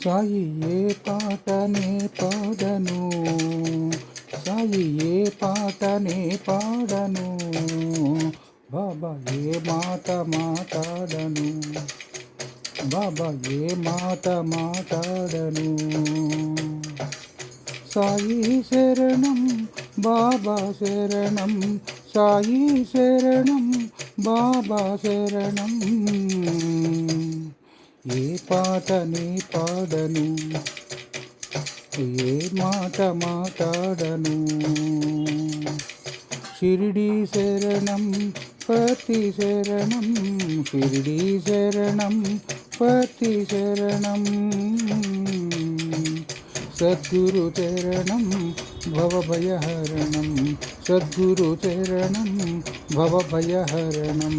సాయి ఏ పాటనే పాడను, సాయి ఏ పాటనే పాడను, బాబా ఏ మాట మాట్లాడను, బాబా ఏ మాట మాట్లాడను. సాయి శరణం బాబా శరణం, సాయి శరణం బాబా శరణం. ఏ పాటని పాడను, ఏ మాట మాట్లాడను. షిరిడి శరణం పతి శరణం, షిరిడి శరణం పతి శరణం. సద్గురు చరణం భవభయహరణం, సద్గురు చరణం భవభయహరణం,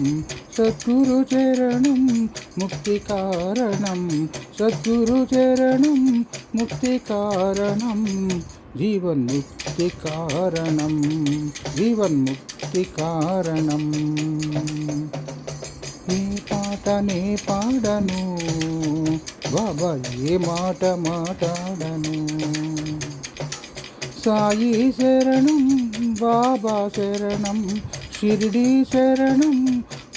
సద్గురు చరణం ముక్తి కారణం, సద్గురు చరణం ముక్తి కారణం, జీవన్ముక్తి కారణం, జీవన్ముక్తి కారణం. ఏ పాటనే పాడను, బాబా ఏ మాట మాట్లాడను. సాయి శరణం బాబా శరణం, షిరిడి శరణం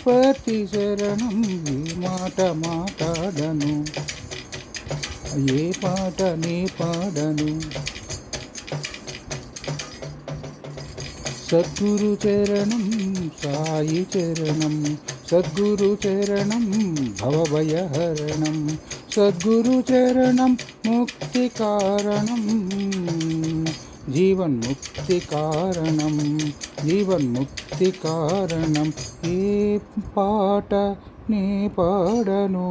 పతి శరణం. ఏ మాట మాట్లాడను, ఏ పాటనే పాడను. సద్గురు చరణం సాయి చరణం, సద్గురు చరణం భవభయహరణం, సద్గురు చరణం ముక్తి కారణం, జీవన్ముక్తి కారణం, జీవన్ముక్తి కారణం. ఏ పాట నీ పాడను,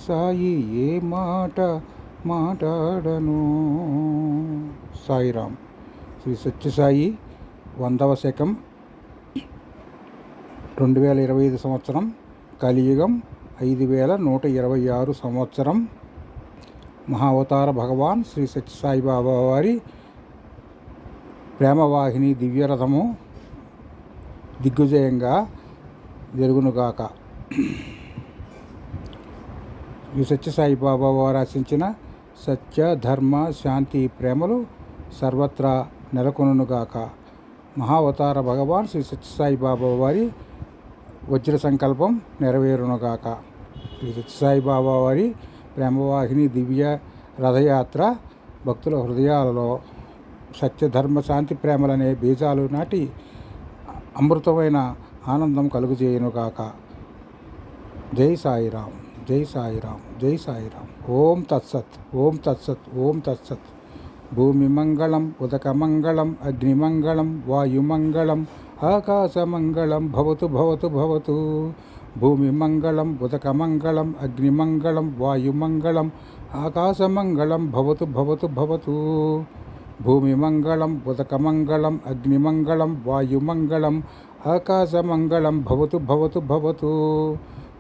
సాయి ఏ మాట మాట్లాడను. సాయిరామ్. శ్రీ సత్యసాయి 100వ శకం 2025 సంవత్సరం, కలియుగం 5126 సంవత్సరం. మహావతార భగవాన్ శ్రీ సత్యసాయి బాబా వారి ప్రేమవాహిని దివ్యరథము దిగ్విజయంగా జరుగునుగాక. శ్రీ సత్యసాయి బాబా వారు ఆశించిన సత్య ధర్మ శాంతి ప్రేమలు సర్వత్రా నెలకొనుగాక. మహావతార భగవాన్ శ్రీ సత్యసాయి బాబా వారి వజ్ర సంకల్పం నెరవేరునుగాక. శ్రీ సత్యసాయి బాబా వారి ప్రేమవాహిని దివ్య రథయాత్ర భక్తుల హృదయాలలో సత్యధర్మ శాంతి ప్రేమలనే బీజాలు నాటి అమృతమైన ఆనందం కలుగుచేయునుగాక. జై సాయిరాం, జై సాయిరాం, జై సాయిరాం. ఓం తత్సత్, ఓం తత్సత్, ఓం తత్సత్. భూమి మంగళం ఉదకమంగళం, అగ్నిమంగళం వాయుమంగళం, ఆకాశమంగళం భవతు భవతు భవతు. భూమి మంగళం ఉదకమంగళం, అగ్నిమంగళం వాయుమంగళం, ఆకాశమంగళం భవతు భవతు భవతు. భూమి మంగళం ఉదకమంగళం, అగ్నిమంగళం వాయుమంగళం, ఆకాశమంగళం భవతు భవతు భవతు.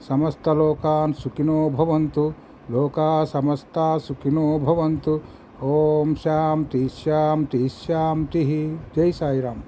సమస్తలోకాన్ సుఖినో భవంతు, లోకా సమస్తా సుఖినో భవంతు. ఓం శాంతి శాంతి శాంతి. జై సాయిరామ్.